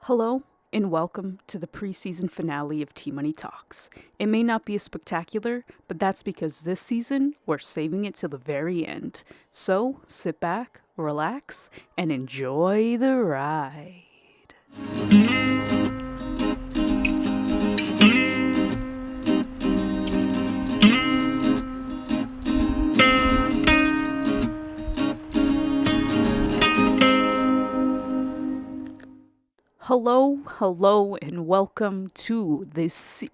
Hello and welcome to the preseason finale of T Money Talks. It may not be as spectacular, but that's because this season we're saving it till the very end. So sit back, relax, and enjoy the ride. Hello, and welcome to this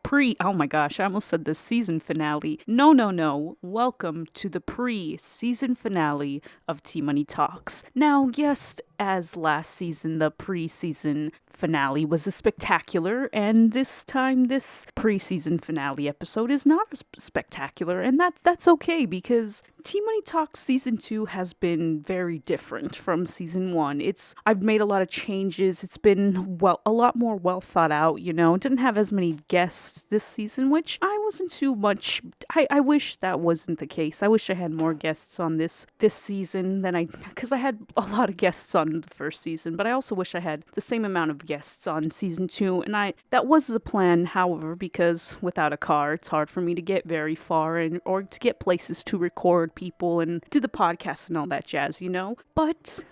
oh my gosh, I almost said the season finale. No. Welcome to the pre-season finale of T Money Talks. Now, yes, as last season, the pre-season finale was a spectacular, and this time, this pre-season finale episode is not as spectacular, and that's okay because T Money Talks season 2 has been very different from season 1. I've made a lot of changes. It's been a lot more well thought out, It didn't have as many guests this season, which I wasn't too much. I wish that wasn't the case. I wish I had more guests on this season because I had a lot of guests on the first season, but I also wish I had the same amount of guests on season 2, and that was the plan. However, because without a car, it's hard for me to get very far or to get places to record people and do the podcast and all that jazz, But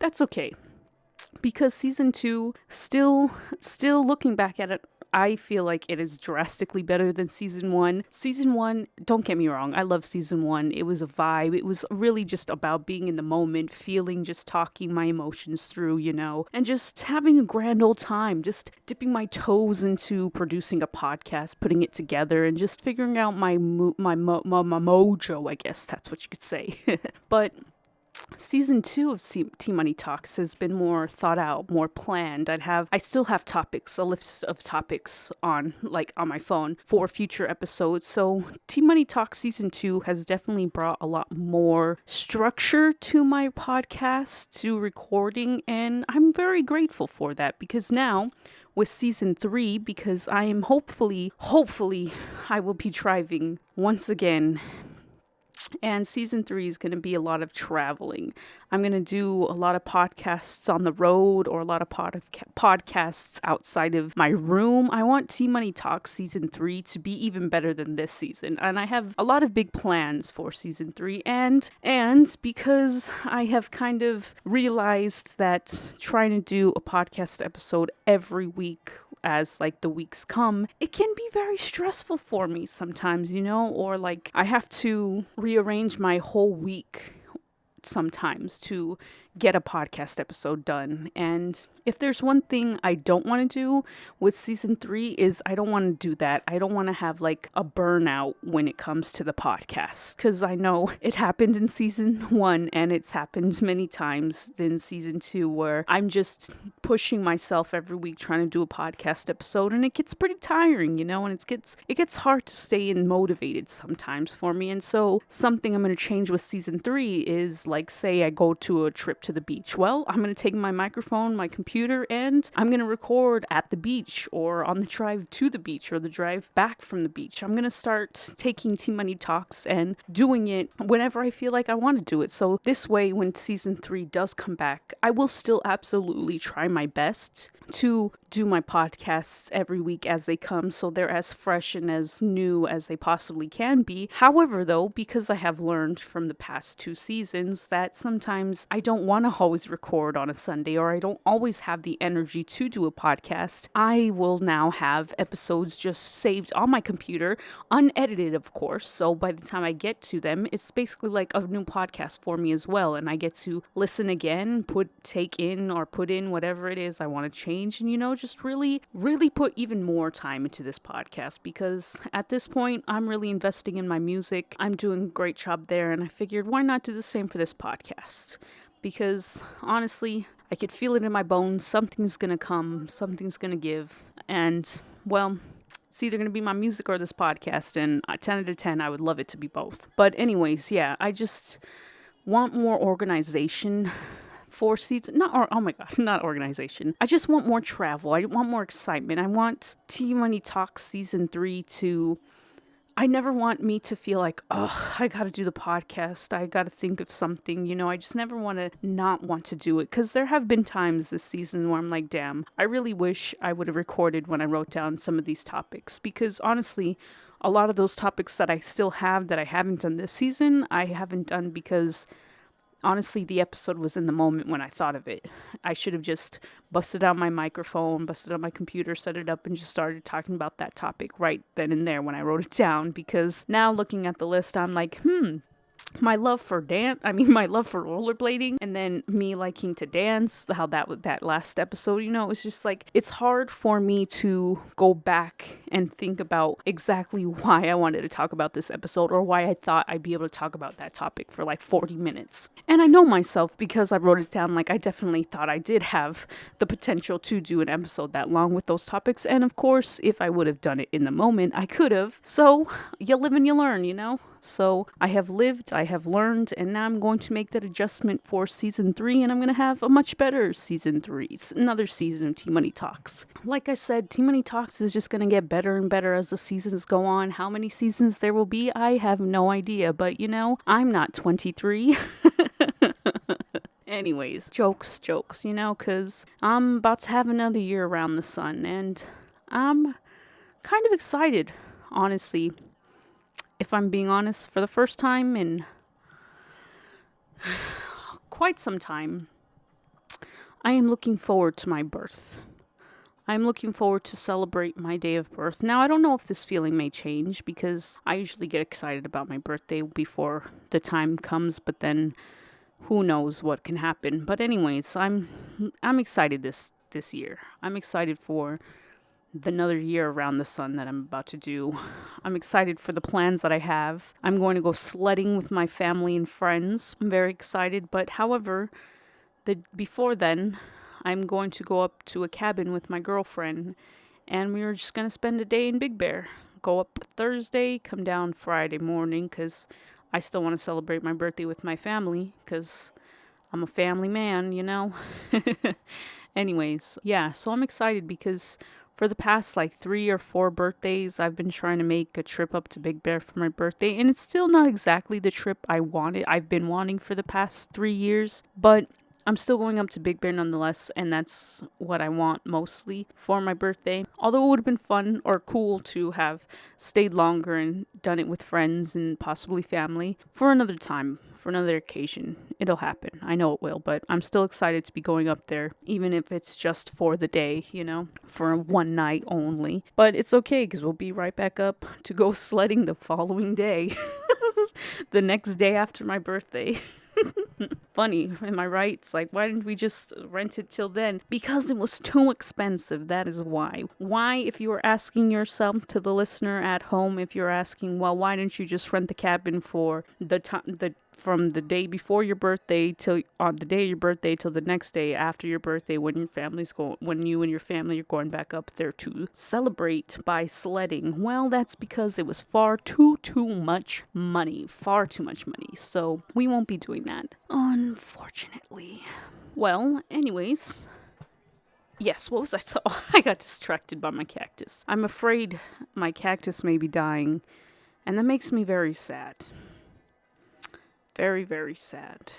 that's okay. Because season 2, still looking back at it, I feel like it is drastically better than season 1. Season 1, don't get me wrong, I love season 1. It was a vibe. It was really just about being in the moment, feeling, just talking my emotions through, and just having a grand old time, just dipping my toes into producing a podcast, putting it together, and just figuring out my mojo, I guess that's what you could say. But Season 2 of T Money Talks has been more thought out, more planned. I still have a list of topics on my phone for future episodes. So T Money Talks Season 2 has definitely brought a lot more structure to my podcast, to recording, and I'm very grateful for that because now with season 3, because I am hopefully I will be driving once again. And season 3 is going to be a lot of traveling. I'm going to do a lot of podcasts on the road or a lot of podcasts outside of my room. I want T Money Talk season 3 to be even better than this season. And I have a lot of big plans for season 3. And because I have kind of realized that trying to do a podcast episode every week as the weeks come, it can be very stressful for me sometimes, or I have to rearrange my whole week sometimes to get a podcast episode done. And if there's one thing I don't want to do with season 3 is I don't want to do that. I don't want to have a burnout when it comes to the podcast, because I know it happened in season 1 and it's happened many times in season 2 where I'm just pushing myself every week trying to do a podcast episode, and it gets pretty tiring, and it gets hard to stay motivated sometimes for me. And so something I'm going to change with season 3 is say I go to a trip to the beach. Well, I'm going to take my microphone, my computer, and I'm going to record at the beach or on the drive to the beach or the drive back from the beach. I'm going to start taking T Money Talks and doing it whenever I feel like I want to do it. So this way, when season 3 does come back, I will still absolutely try my best to do my podcasts every week as they come, so they're as fresh and as new as they possibly can be. However, though, because I have learned from the past 2 seasons that sometimes I don't want to always record on a Sunday, or I don't always have the energy to do a podcast, I will now have episodes just saved on my computer, unedited, of course, so by the time I get to them, it's basically like a new podcast for me as well, and I get to listen again, put in whatever it is I want to change, and just really put even more time into this podcast, because at this point I'm really investing in my music. I'm doing a great job there, and I figured why not do the same for this podcast, because honestly I could feel it in my bones. Something's gonna come, something's gonna give, and well, it's either going to be my music or this podcast, and 10 out of 10, I would love it to be both. But anyways, yeah, I just want more organization for season, not organization. I just want more travel. I want more excitement. I want T Money Talk season 3 to I never want me to feel like, oh, I gotta do the podcast. I gotta think of something. I just never want to not want to do it. Because there have been times this season where I'm like, damn, I really wish I would have recorded when I wrote down some of these topics. Because honestly, a lot of those topics that I still have that I haven't done this season, I haven't done because honestly, the episode was in the moment when I thought of it. I should have just busted out my microphone, busted out my computer, set it up, and just started talking about that topic right then and there when I wrote it down. Because now looking at the list, I'm like, my love for my love for rollerblading, and then me liking to dance, how that last episode, it's just like, it's hard for me to go back and think about exactly why I wanted to talk about this episode or why I thought I'd be able to talk about that topic for like 40 minutes. And I know myself because I wrote it down, like I definitely thought I did have the potential to do an episode that long with those topics. And of course, if I would have done it in the moment, I could have. So you live and you learn, So I have lived, I have learned, and now I'm going to make that adjustment for season 3, and I'm going to have a much better season 3. It's another season of T Money Talks. Like I said, T Money Talks is just going to get better and better as the seasons go on. How many seasons there will be, I have no idea, but I'm not 23. Anyways, jokes, because I'm about to have another year around the sun, and I'm kind of excited, honestly. If I'm being honest, for the first time in quite some time, I am looking forward to my birth. I'm looking forward to celebrate my day of birth. Now, I don't know if this feeling may change because I usually get excited about my birthday before the time comes, but then who knows what can happen. But anyways, I'm excited this year. I'm excited for another year around the sun that I'm about to do. I'm excited for the plans that I have. I'm going to go sledding with my family and friends. I'm very excited, but however, before then, I'm going to go up to a cabin with my girlfriend, and we are just going to spend a day in Big Bear. Go up Thursday, come down Friday morning, because I still want to celebrate my birthday with my family, because I'm a family man, Anyways, yeah, so I'm excited because for the past 3 or 4 birthdays, I've been trying to make a trip up to Big Bear for my birthday, and it's still not exactly the trip I've been wanting for the past 3 years, but I'm still going up to Big Bear nonetheless, and that's what I want mostly for my birthday. Although it would have been fun or cool to have stayed longer and done it with friends and possibly family for another time, for another occasion. It'll happen. I know it will, but I'm still excited to be going up there, even if it's just for the day, for one night only. But it's okay because we'll be right back up to go sledding the following day, the next day after my birthday. Funny, am I right? It's like, why didn't we just rent it till then? Because it was too expensive, that is why. Why, if you were asking yourself, to the listener at home, if you're asking, well, why didn't you just rent the cabin for from the day before your birthday till on the day of your birthday till the next day after your birthday when you and your family are going back up there to celebrate by sledding? Well, that's because it was far too much money. So we won't be doing that, unfortunately. Well, anyways, yes, what was I I got distracted by my cactus. I'm afraid my cactus may be dying, and that makes me very sad. Very, very sad.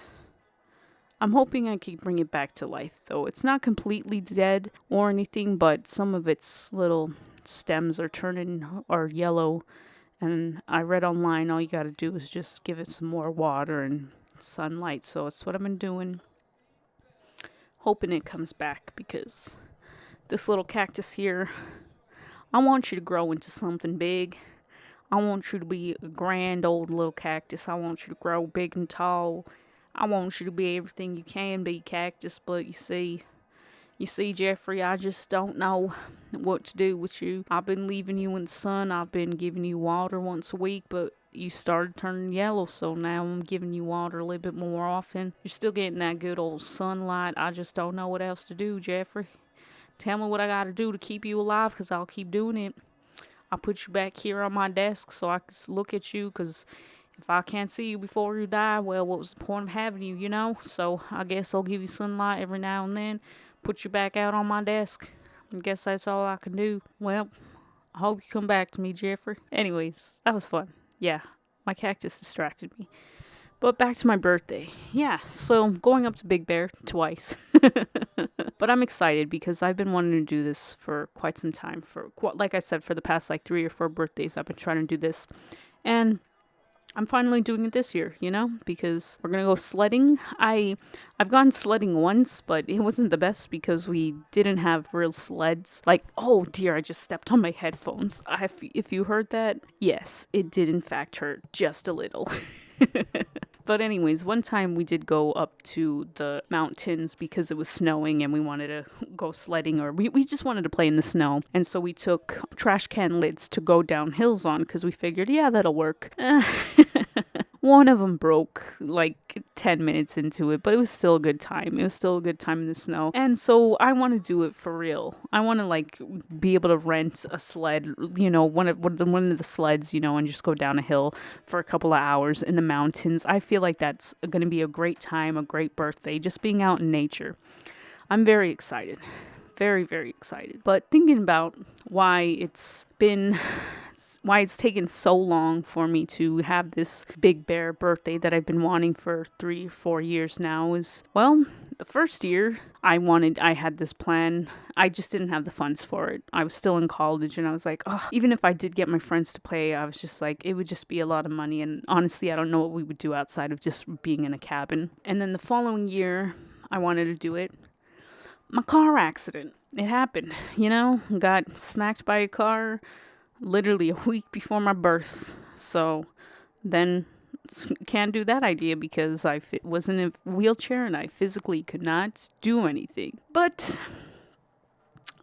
I'm hoping I can bring it back to life, though. It's not completely dead or anything, but some of its little stems are yellow. And I read online, all you gotta do is just give it some more water and sunlight. So it's what I've been doing. Hoping it comes back, because this little cactus here, I want you to grow into something big. I want you to be a grand old little cactus. I want you to grow big and tall. I want you to be everything you can be, cactus. But you see, Jeffrey, I just don't know what to do with you. I've been leaving you in the sun. I've been giving you water once a week, but you started turning yellow, so now I'm giving you water a little bit more often. You're still getting that good old sunlight. I just don't know what else to do, Jeffrey. Tell me what I gotta do to keep you alive, because I'll keep doing it. I'll put you back here on my desk so I can look at you, because if I can't see you before you die, well, what was the point of having you, So I guess I'll give you sunlight every now and then, put you back out on my desk. I guess that's all I can do. Well, I hope you come back to me, Jeffrey. Anyways, that was fun. Yeah, my cactus distracted me. But back to my birthday. Yeah, so going up to Big Bear twice. But I'm excited because I've been wanting to do this for quite some time. Like I said, for the past like 3 or 4 birthdays, I've been trying to do this. And I'm finally doing it this year, because we're gonna go sledding. I've gone sledding once, but it wasn't the best because we didn't have real sleds. Like, oh dear, I just stepped on my headphones. If you heard that, yes, it did in fact hurt just a little. But anyways, one time we did go up to the mountains because it was snowing and we wanted to go sledding, or we just wanted to play in the snow. And so we took trash can lids to go down hills on because we figured, yeah, that'll work. One of them broke like 10 minutes into it, but it was still a good time. It was still a good time in the snow. And so I want to do it for real. I want to like be able to rent a sled, one of the sleds, and just go down a hill for a couple of hours in the mountains. I feel like that's going to be a great time, a great birthday, just being out in nature. I'm very excited. Very, very excited. But thinking about why it's taken so long for me to have this Big Bear birthday that I've been wanting for 3 or 4 years now is, well, the first year I had this plan. I just didn't have the funds for it. I was still in college and I was like, oh, even if I did get my friends to play, I was just like, it would just be a lot of money. And honestly, I don't know what we would do outside of just being in a cabin. And then the following year, I wanted to do it. My car accident. It happened, got smacked by a car literally a week before my birth. So then can't do that idea because I was in a wheelchair and I physically could not do anything. But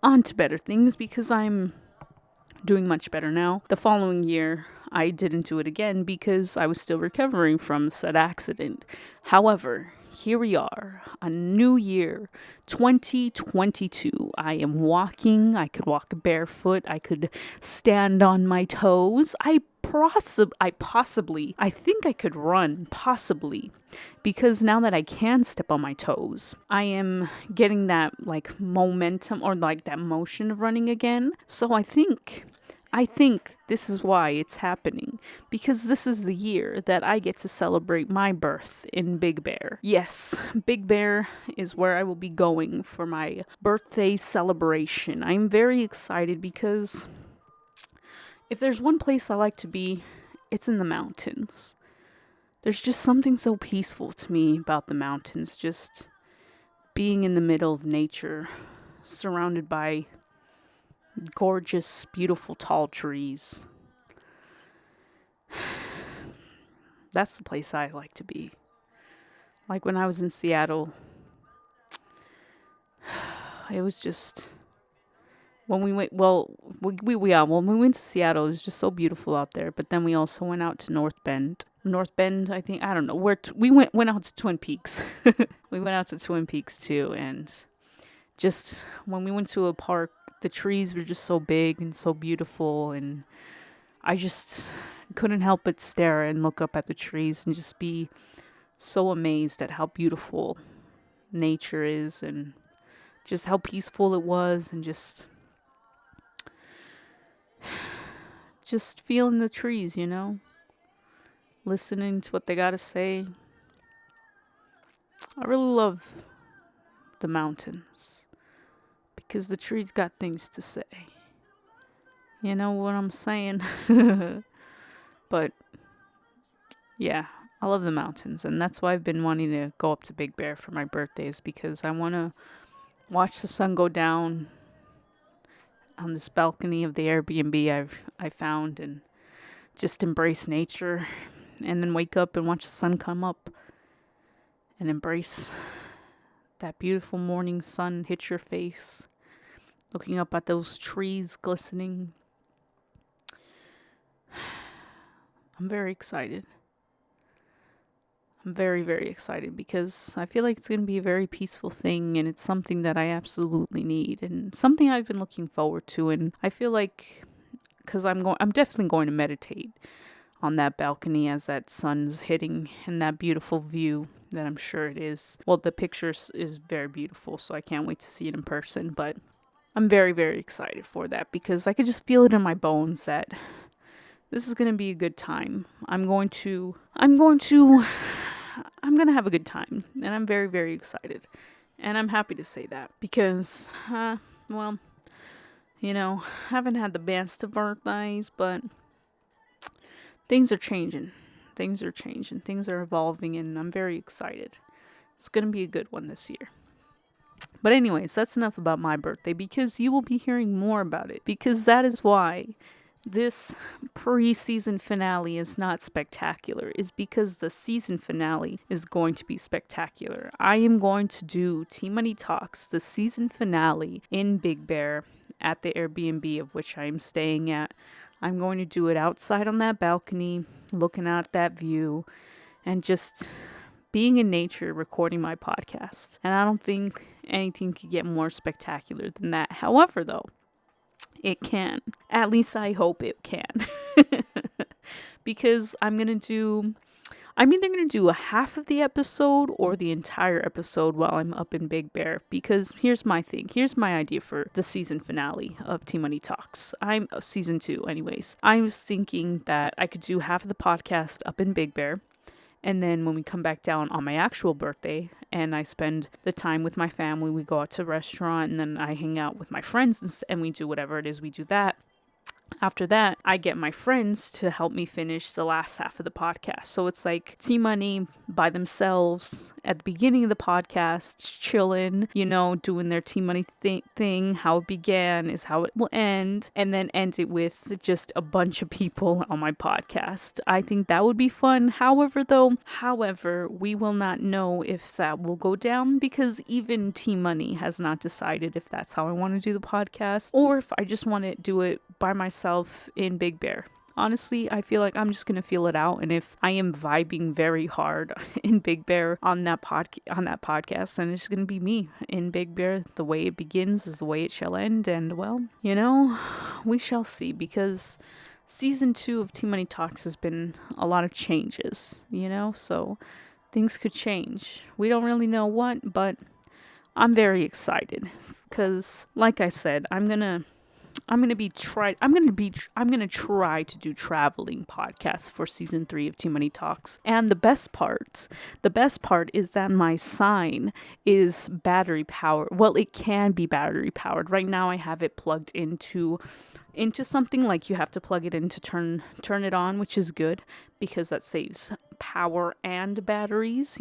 on to better things because I'm doing much better now. The following year, I didn't do it again because I was still recovering from said accident. However, here we are, a new year, 2022. I am walking. I could walk barefoot. I could stand on my toes. I think I could run, possibly, because now that I can step on my toes, I am getting that like momentum or like that motion of running again. So I think this is why it's happening, because this is the year that I get to celebrate my birth in Big Bear. Yes, Big Bear is where I will be going for my birthday celebration. I'm very excited because if there's one place I like to be, it's in the mountains. There's just something so peaceful to me about the mountains, just being in the middle of nature, surrounded by gorgeous, beautiful, tall trees. That's the place I like to be. Like when I was in Seattle, it was just when we went. Well, when we went to Seattle, it was just so beautiful out there. But then we also went out to North Bend. I think, I don't know where we went out to Twin Peaks. We went out to Twin Peaks too, and just when we went to a park, the trees were just so big and so beautiful, and I just couldn't help but stare and look up at the trees and just be so amazed at how beautiful nature is and just how peaceful it was, and just feeling the trees, listening to what they got to say. I really love the mountains because the trees got things to say. You know what I'm saying? But yeah, I love the mountains, and that's why I've been wanting to go up to Big Bear for my birthdays, because I want to watch the sun go down on this balcony of the Airbnb I found, and just embrace nature, and then wake up and watch the sun come up and embrace that beautiful morning sun hit your face, looking up at those trees glistening. I'm very excited. I'm very, very excited because I feel like it's going to be a very peaceful thing, and it's something that I absolutely need and something I've been looking forward to. And I feel like, because I'm definitely going to meditate on that balcony as that sun's hitting and that beautiful view that I'm sure it is. Well, the picture is very beautiful, so I can't wait to see it in person. But I'm very, very excited for that because I could just feel it in my bones that this is going to be a good time. I'm going to have a good time, and I'm very, very excited. And I'm happy to say that because, well, I haven't had the best of birthdays, but things are changing. Things are changing. Things are evolving, and I'm very excited. It's going to be a good one this year. But anyways, that's enough about my birthday because you will be hearing more about it because that is why this pre-season finale is not spectacular, is because the season finale is going to be spectacular. I am going to do Tea Money Talks, the season finale in Big Bear at the Airbnb of which I am staying at. I'm going to do it outside on that balcony, looking out that view, and just being in nature, recording my podcast. And I don't think anything could get more spectacular than that. However, though, it can. At least I hope it can. Because I'm either going to do a half of the episode or the entire episode while I'm up in Big Bear. Because here's my thing. Here's my idea for the season finale of Tea Money Talks. Season 2 anyways. I was thinking that I could do half of the podcast up in Big Bear. And then when we come back down on my actual birthday and I spend the time with my family, we go out to a restaurant and then I hang out with my friends and we do whatever it is we do that. After that, I get my friends to help me finish the last half of the podcast. So it's like Tea Money by themselves at the beginning of the podcast, chilling, doing their Tea Money thing. How it began is how it will end. And then end it with just a bunch of people on my podcast. I think that would be fun. However, we will not know if that will go down because even Tea Money has not decided if that's how I want to do the podcast or if I just want to do it by myself in Big Bear. Honestly, I feel like I'm just going to feel it out, and if I am vibing very hard in Big Bear on that podcast, then it's just going to be me in Big Bear. The way it begins is the way it shall end, and well, we shall see, because season 2 of Tea Money Talks has been a lot of changes, so things could change. We don't really know what, but I'm very excited because, like I said, I'm gonna try to do traveling podcasts for season 3 of Tea Money Talks. And the best part is that my sign is battery powered. Well, it can be battery powered. Right now I have it plugged into something like you have to plug it in to turn it on, which is good because that saves power and batteries,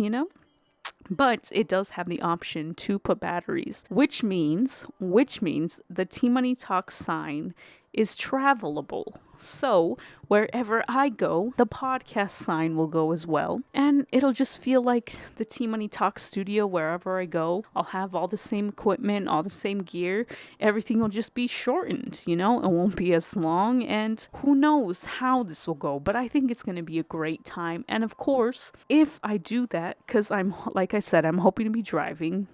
But it does have the option to put batteries, which means the Tea Money Talk sign is travelable. So wherever I go, the podcast sign will go as well. And it'll just feel like the Tea Money Talk studio wherever I go. I'll have all the same equipment, all the same gear. Everything will just be shortened, It won't be as long. And who knows how this will go. But I think it's going to be a great time. And of course, if I do that, because I'm hoping to be driving,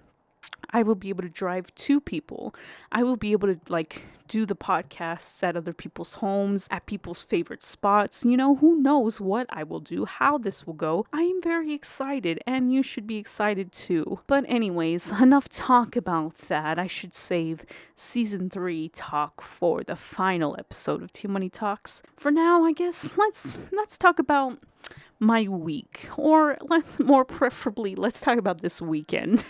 I will be able to drive 2 people. I will be able to do the podcasts at other people's homes, at people's favorite spots. Who knows what I will do, how this will go. I am very excited and you should be excited too. But anyways, enough talk about that. I should save season 3 talk for the final episode of Tea Money Talks. For now, I guess let's talk about my week, or let's talk about this weekend.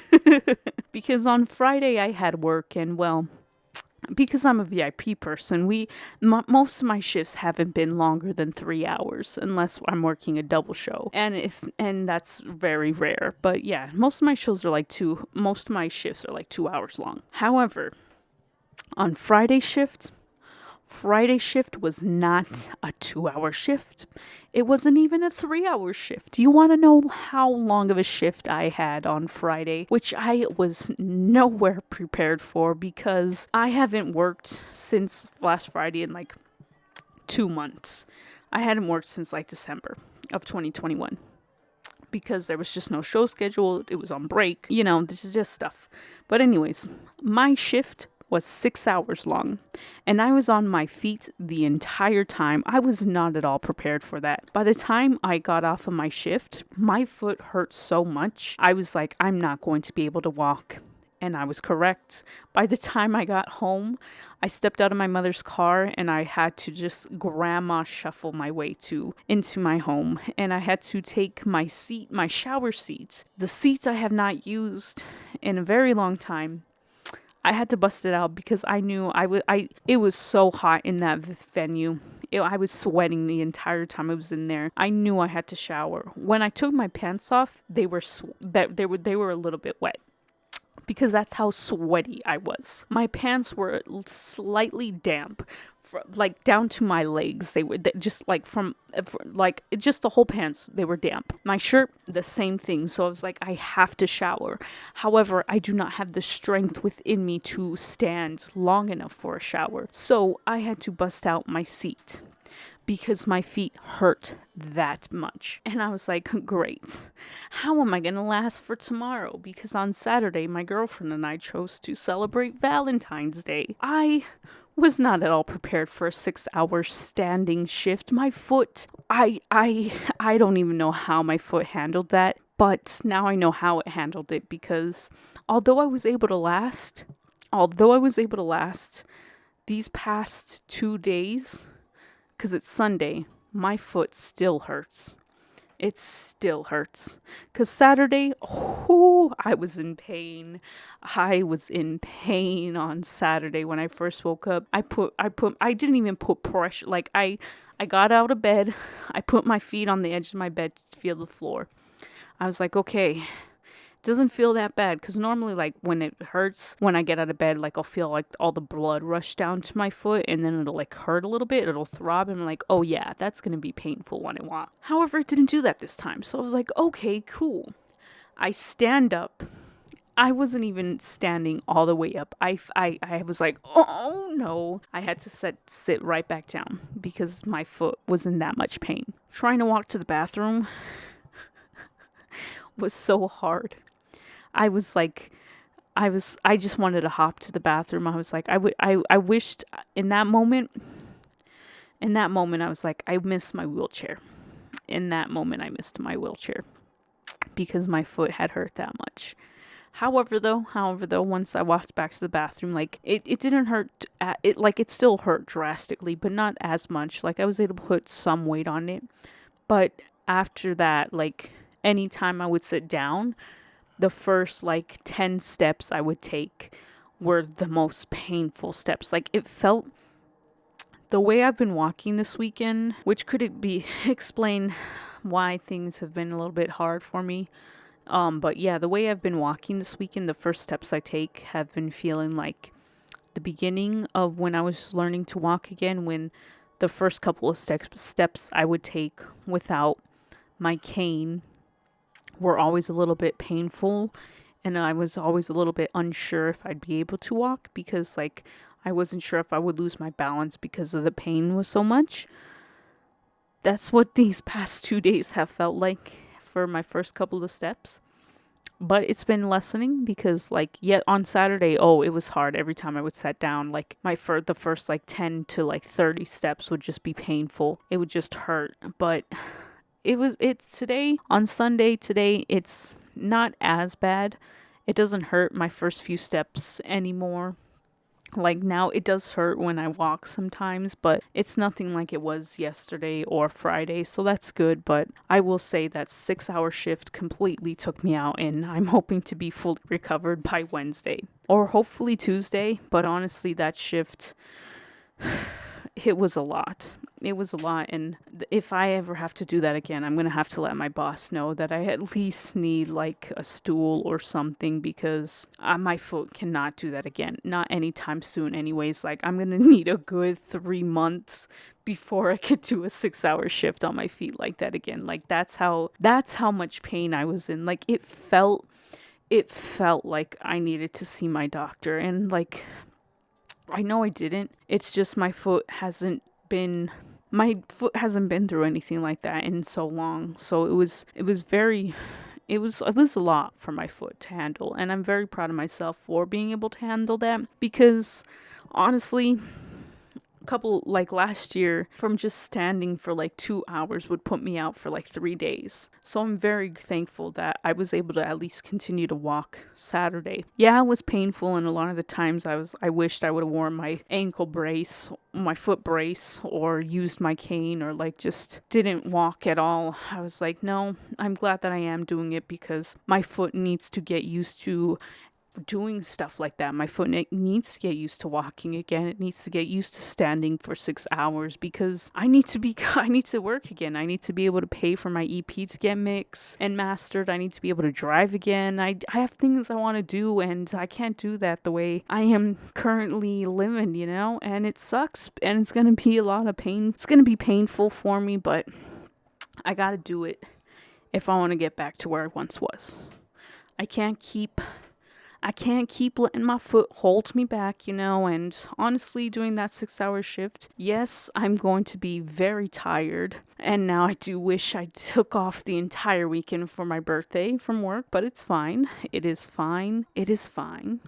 Because on Friday I had work, and well, because I'm a VIP person, most of my shifts haven't been longer than 3 hours unless I'm working a double show, and that's very rare. But yeah, most of my shifts are like 2 hours long. However, on Friday shift was not a 2-hour shift. It wasn't even a 3-hour shift. Do you want to know how long of a shift I had on Friday? Which I was nowhere prepared for because I haven't worked since last Friday in 2 months. I hadn't worked since December of 2021. Because there was just no show scheduled. It was on break. This is just stuff. But anyways, my shift was 6 hours long, and I was on my feet the entire time. I was not at all prepared for that. By the time I got off of my shift, my foot hurt so much. I was like, I'm not going to be able to walk And I was correct. By the time I got home, I stepped out of my mother's car and I had to just grandma shuffle my way into my home. And I had to take my seat, my shower seat, the seats I have not used in a very long time. I had to bust it out because I knew it was so hot in that venue. I was sweating the entire time I was in there. I knew I had to shower. When I took my pants off, they were a little bit wet, because that's how sweaty I was. My pants were slightly damp, like down to my legs. They were just like just the whole pants, they were damp. My shirt, the same thing. So I was like, I have to shower. However, I do not have the strength within me to stand long enough for a shower. So I had to bust out my seat because my feet hurt that much. And I was like, great. How am I going to last for tomorrow? Because on Saturday, my girlfriend and I chose to celebrate Valentine's Day. I was not at all prepared for a 6-hour standing shift. My foot, I don't even know how my foot handled that. But now I know how it handled it, because although I was able to last, these past 2 days, because it's Sunday, my foot still hurts. It still hurts. Because Saturday, I was in pain. I was in pain on Saturday when I first woke up. I didn't even put pressure. Like, I got out of bed. I put my feet on the edge of my bed to feel the floor. I was like, okay, doesn't feel that bad, because normally, like, when it hurts, when I get out of bed, like, I'll feel like all the blood rush down to my foot, and then it'll like hurt a little bit, it'll throb, and I'm like, oh yeah, that's gonna be painful when I walk. However, it didn't do that this time, so I was like, okay, cool. I stand up. I wasn't even standing all the way up. I was like, oh no. I had to sit right back down because my foot was in that much pain. Trying to walk to the bathroom was so hard. I just wanted to hop to the bathroom. I was like, I wished in that moment, I was like, I missed my wheelchair. In that moment, I missed my wheelchair because my foot had hurt that much. However, though, once I walked back to the bathroom, like, it didn't hurt. It still hurt drastically, but not as much. Like, I was able to put some weight on it. But after that, like, anytime I would sit down, the first, like, 10 steps I would take were the most painful steps. Like, it felt, the way I've been walking this weekend, which could it be explain why things have been a little bit hard for me. But yeah, the way I've been walking this weekend, the first steps I take have been feeling like the beginning of when I was learning to walk again, when the first couple of steps I would take without my cane were always a little bit painful, and I was always a little bit unsure if I'd be able to walk, because, like, I wasn't sure if I would lose my balance because of the pain was so much. That's what these past 2 days have felt like for my first couple of steps. But it's been lessening because, like, yet on Saturday, it was hard. Every time I would sit down, like, the first, like, 10 to, like, 30 steps would just be painful. It would just hurt. But it's today, on Sunday, it's not as bad. It doesn't hurt my first few steps anymore. Like, now it does hurt when I walk sometimes, but it's nothing like it was yesterday or Friday, so that's good. But I will say that 6-hour shift completely took me out, and I'm hoping to be fully recovered by Wednesday or hopefully Tuesday. But honestly, that shift, it was a lot. And if I ever have to do that again, I'm going to have to let my boss know that I at least need, like, a stool or something, because my foot cannot do that again. Not anytime soon anyways. Like, I'm going to need a good 3 months before I could do a 6-hour shift on my feet like that again. Like, that's how much pain I was in. Like, it felt like I needed to see my doctor, and, like, I know I didn't. It's just my foot hasn't been through anything like that in so long. So it was a lot for my foot to handle, and I'm very proud of myself for being able to handle that, because honestly, couple, like last year, from just standing for like 2 hours would put me out for like 3 days. So I'm very thankful that I was able to at least continue to walk Saturday. Yeah, it was painful, and a lot of the times I wished I would have worn my ankle brace, my foot brace, or used my cane, or like just didn't walk at all. I was like, no, I'm glad that I am doing it because my foot needs to get used to doing stuff like that. My foot needs to get used to walking again. It needs to get used to standing for 6 hours because I need to work again. I need to be able to pay for my EP to get mixed and mastered. I need to be able to drive again. I have things I want to do, and I can't do that the way I am currently living, and it sucks, and it's going to be a lot of pain. It's going to be painful for me, but I got to do it if I want to get back to where I once was. I can't keep letting my foot hold me back, and honestly, doing that 6-hour shift, yes, I'm going to be very tired. And now I do wish I took off the entire weekend for my birthday from work, but it's fine. It is fine. It is fine.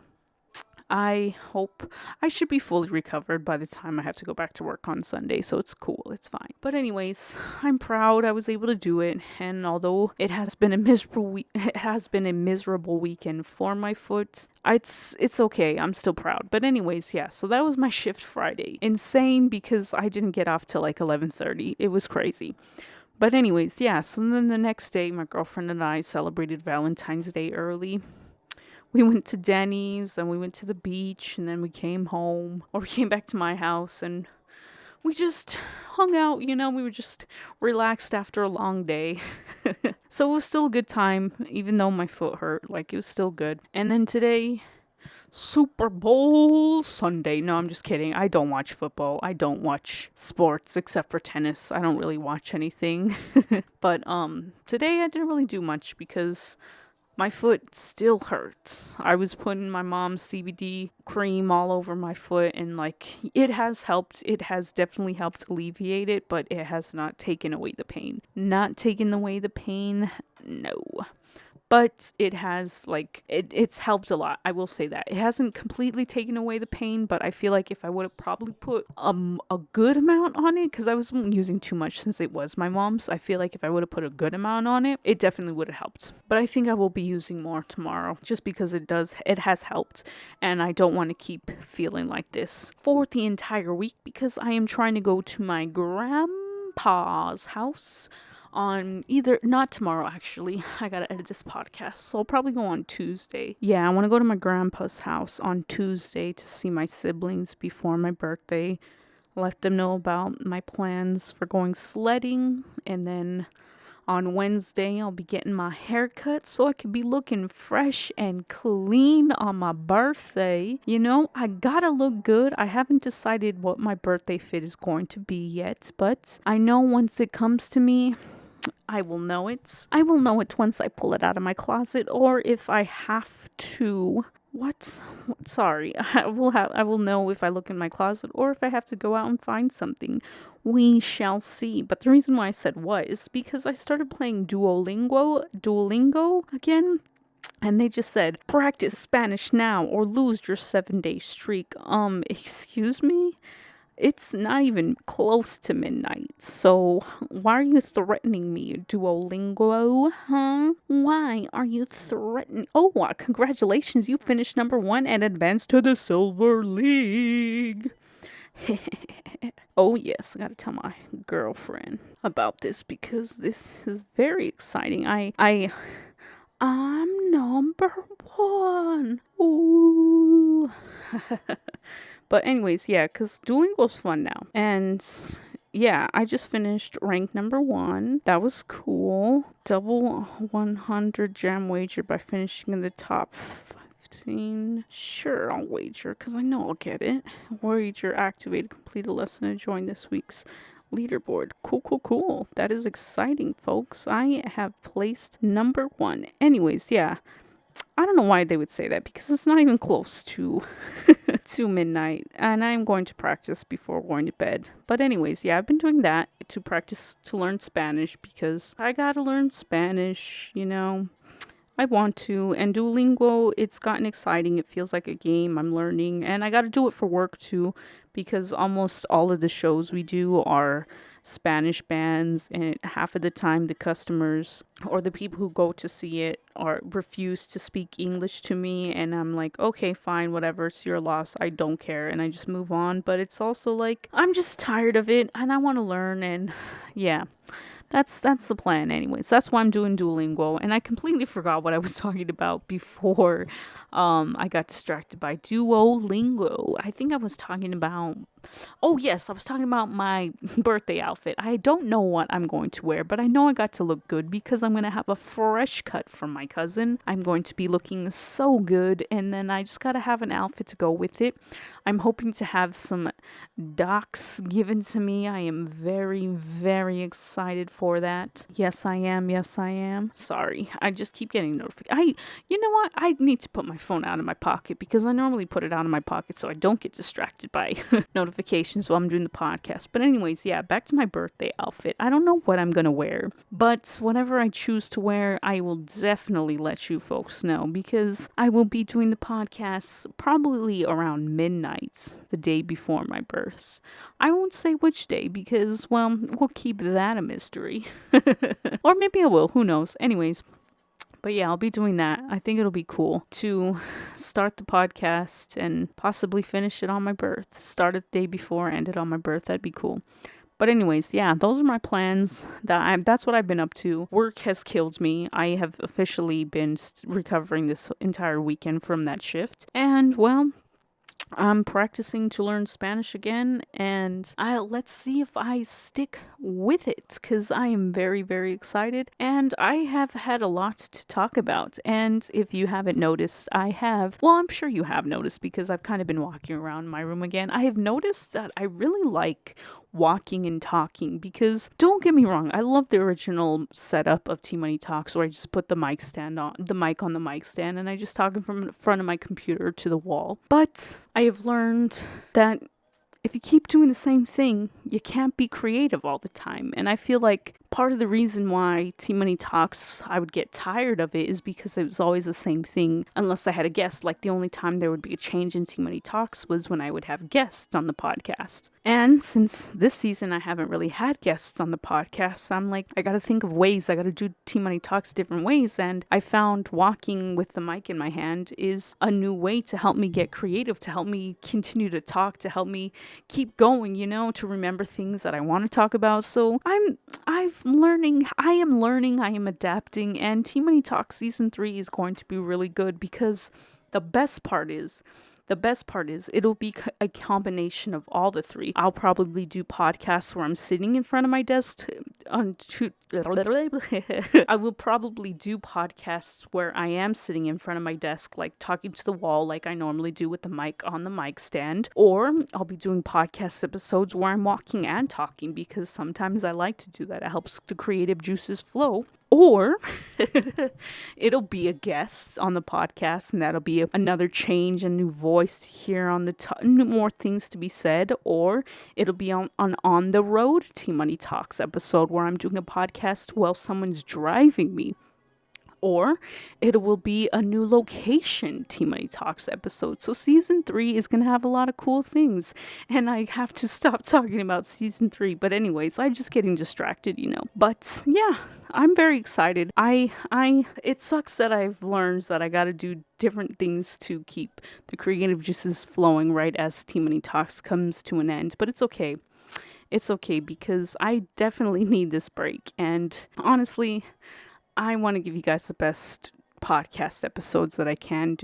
I hope I should be fully recovered by the time I have to go back to work on Sunday, so it's cool, it's fine. But anyways, I'm proud I was able to do it, and although it has been a miserable weekend for my foot, it's okay. I'm still proud. But anyways, yeah, so that was my shift Friday. Insane because I didn't get off till like 11:30. It was crazy. But anyways, yeah, so then the next day my girlfriend and I celebrated Valentine's Day early. We went to Denny's, then we went to the beach, and then we came home, or we came back to my house, and we just hung out, we were just relaxed after a long day. So it was still a good time, even though my foot hurt, like it was still good. And then today, Super Bowl Sunday. No, I'm just kidding. I don't watch football. I don't watch sports except for tennis. I don't really watch anything. But today I didn't really do much because my foot still hurts. I was putting my mom's CBD cream all over my foot, and like it has helped. It has definitely helped alleviate it, but it has not taken away the pain. Not taken away the pain, no. But it has, it's helped a lot. I will say that. It hasn't completely taken away the pain, but I feel like if I would have probably put a good amount on it, because I wasn't using too much since it was my mom's, I feel like if I would have put a good amount on it, it definitely would have helped. But I think I will be using more tomorrow, just because it has helped, and I don't want to keep feeling like this for the entire week, because I am trying to go to my grandpa's house on not tomorrow, actually. I gotta edit this podcast, so I'll probably go on Tuesday. Yeah, I want to go to my grandpa's house on Tuesday to see my siblings before my birthday. Let them know about my plans for going sledding, and then on Wednesday, I'll be getting my hair cut so I could be looking fresh and clean on my birthday. I gotta look good. I haven't decided what my birthday fit is going to be yet, but I know once it comes to me, I will know it. I will know it once I pull it out of my closet, or if I have to. What? Sorry. I will know if I look in my closet, or if I have to go out and find something. We shall see. But the reason why I said what is because I started playing Duolingo again. And they just said, practice Spanish now or lose your 7-day streak. Excuse me? It's not even close to midnight, so why are you threatening me, Duolingo, huh? Why are you threatening? Oh, congratulations, you finished number 1 and advanced to the Silver League. Oh yes, I gotta tell my girlfriend about this because this is very exciting. I'm number 1. Ooh. But anyways, yeah, because Duolingo's fun now. And yeah, I just finished rank number 1. That was cool. Double 100 jam wager by finishing in the top 15. Sure, I'll wager, because I know I'll get it. Wager activated. Complete a lesson and join this week's leaderboard. Cool. That is exciting, folks. I have placed number 1. Anyways, yeah. I don't know why they would say that, because it's not even close to to midnight, and I'm going to practice before going to bed. But anyways, yeah, I've been doing that to practice to learn Spanish, because I gotta learn Spanish, I want to. And Duolingo, it's gotten exciting. It feels like a game. I'm learning. And I got to do it for work too, because almost all of the shows we do are Spanish bands, and half of the time the customers or the people who go to see it or refuse to speak English to me, and I'm like, okay, fine, whatever, it's your loss, I don't care, and I just move on. But it's also like I'm just tired of it and I want to learn, and yeah. That's the plan anyways. That's why I'm doing Duolingo. And I completely forgot what I was talking about before I got distracted by Duolingo. I think I was talking about, oh yes, I was talking about my birthday outfit. I don't know what I'm going to wear, but I know I got to look good because I'm going to have a fresh cut from my cousin. I'm going to be looking so good, and then I just got to have an outfit to go with it. I'm hoping to have some docs given to me. I am very, very excited for that. Yes, I am. Yes, I am. Sorry, I just keep getting notifications. You know what? I need to put my phone out of my pocket because I normally put it out of my pocket so I don't get distracted by notifications while I'm doing the podcast. But anyways, yeah, back to my birthday outfit. I don't know what I'm gonna wear, but whatever I choose to wear, I will definitely let you folks know because I will be doing the podcast probably around midnight, the day before my birth. I won't say which day because, well, we'll keep that a mystery. Or maybe I will, who knows. Anyways, but yeah, I'll be doing that. I think it'll be cool to start the podcast and possibly finish it on my birth. Start it the day before, end it on my birth. That'd be cool. But anyways, yeah, those are my plans. That's what I've been up to. Work has killed me. I have officially been recovering this entire weekend from that shift. And well, I'm practicing to learn Spanish again, and let's see if I stick with it, because I am very, very excited, and I have had a lot to talk about. And if you haven't noticed, I'm sure you have noticed, because I've kind of been walking around my room again. I have noticed that I really like walking and talking, because don't get me wrong, I love the original setup of T Money Talks, where I just put the mic on the mic stand, and I just talk from in front of my computer to the wall. But I have learned that if you keep doing the same thing, you can't be creative all the time. And I feel like part of the reason why T Money Talks, I would get tired of it, is because it was always the same thing unless I had a guest. Like the only time there would be a change in T Money Talks was when I would have guests on the podcast. And since this season I haven't really had guests on the podcast, I'm like, I gotta think of ways, I gotta do T Money Talks different ways. And I found walking with the mic in my hand is a new way to help me get creative, to help me continue to talk, to help me keep going, to remember things that I want to talk about. So I am learning, I am adapting, and T Money Talk season 3 is going to be really good, because the best part is it'll be a combination of all the three. I'll probably do podcasts where I'm sitting in front of my desk. I will probably do podcasts where I am sitting in front of my desk, like talking to the wall like I normally do with the mic on the mic stand. Or I'll be doing podcast episodes where I'm walking and talking, because sometimes I like to do that. It helps the creative juices flow. Or it'll be a guest on the podcast, and that'll be another change, a new voice to hear on the more things to be said. Or it'll be on the road T Money Talks episode where I'm doing a podcast while someone's driving me. Or it will be a new location T Money Talks episode. So season 3 is going to have a lot of cool things. And I have to stop talking about season 3. But anyways, I'm just getting distracted, But yeah, I'm very excited. It sucks that I've learned that I got to do different things to keep the creative juices flowing right as T Money Talks comes to an end. But it's okay. It's okay, because I definitely need this break. And honestly, I want to give you guys the best podcast episodes that I can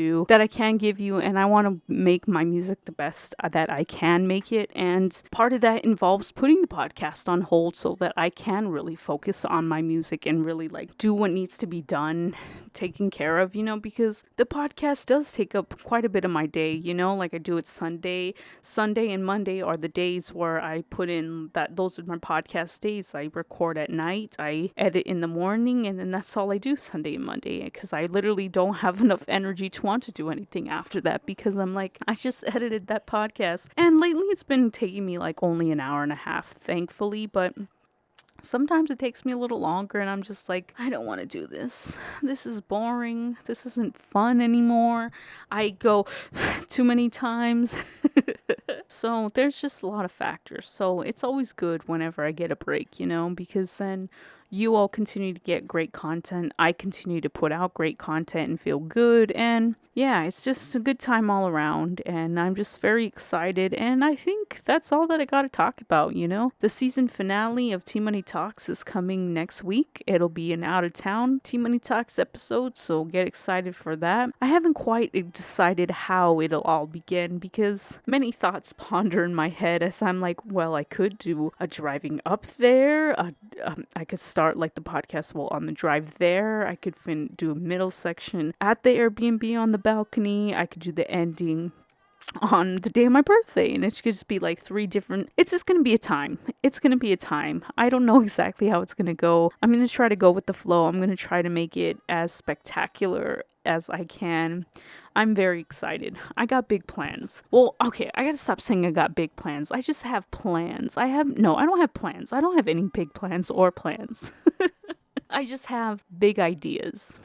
give you, and I want to make my music the best that I can make it. And part of that involves putting the podcast on hold so that I can really focus on my music and really do what needs to be done, taken care of, because the podcast does take up quite a bit of my day, I do it Sunday and Monday are the days where I put in that. Those are my podcast days. I record at night, I edit in the morning, and then that's all I do Sunday and Monday, because I literally don't have enough energy to want to do anything after that, because I'm like, I just edited that podcast. And lately it's been taking me only an hour and a half, thankfully, but Sometimes it takes me a little longer and I'm just like, I don't want to do this. This is boring. This isn't fun anymore. I go too many times. So there's just a lot of factors. So it's always good whenever I get a break, because then you all continue to get great content. I continue to put out great content and feel good. And yeah, it's just a good time all around. And I'm just very excited. And I think that's all that I got to talk about, The season finale of T Money Talks is coming next week. It'll be an out of town T Money Talks episode. So get excited for that. I haven't quite decided how it'll all begin because many thoughts ponder in my head as I'm like, well, I could do a driving up there. I could start like the podcast on the drive there. I could do a middle section at the Airbnb on the balcony. I could do the ending on the day of my birthday, and it could just be like 3 different. It's just gonna be a time. I don't know exactly how it's gonna go. I'm gonna try to go with the flow. I'm gonna try to make it as spectacular as I can. I'm very excited. I got big plans. Well, okay, I gotta stop saying I got big plans. I just have plans. I don't have plans. I don't have any big plans or plans. I just have big ideas.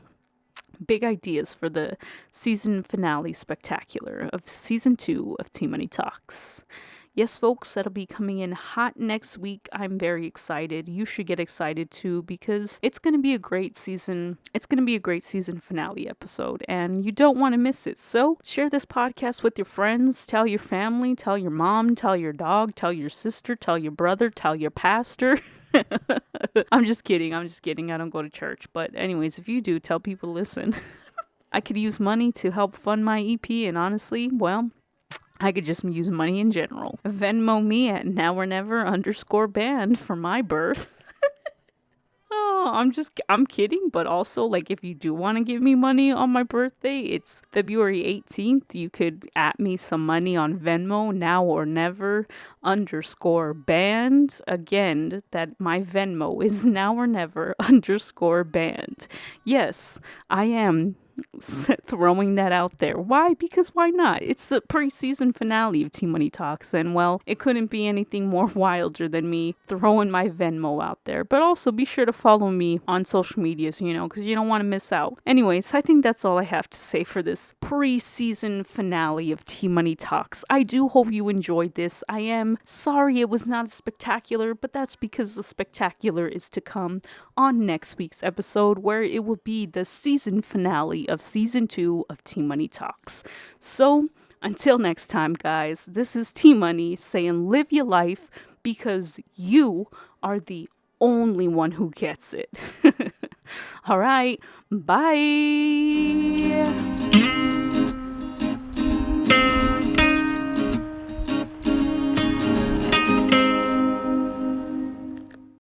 Big ideas for the season finale spectacular of season 2 of T Money Talks. Yes, folks, that'll be coming in hot next week. I'm very excited. You should get excited too because it's going to be a great season. It's going to be a great season finale episode and you don't want to miss it. So share this podcast with your friends, tell your family, tell your mom, tell your dog, tell your sister, tell your brother, tell your pastor. I'm just kidding. I don't go to church. But anyways, if you do, tell people to listen. I could use money to help fund my EP and honestly, well, I could just use money in general. Venmo me at nowornever_band for my birth. Oh, I'm kidding, but also, like, if you do want to give me money on my birthday, it's February 18th. You could at me some money on Venmo, nowornever_band. Again, that my Venmo is nowornever_band. Yes, I am throwing that out there. Why? Because why not? It's the pre-season finale of T Money Talks, and well, it couldn't be anything more wilder than me throwing my Venmo out there. But also be sure to follow me on social medias, because you don't want to miss out. Anyways, I think that's all I have to say for this pre-season finale of T Money Talks. I do hope you enjoyed this. I am sorry it was not as spectacular, but that's because the spectacular is to come on next week's episode, where it will be the season finale of season 2 of T Money Talks. So until next time, guys, this is T Money saying live your life because you are the only one who gets it. All right, bye.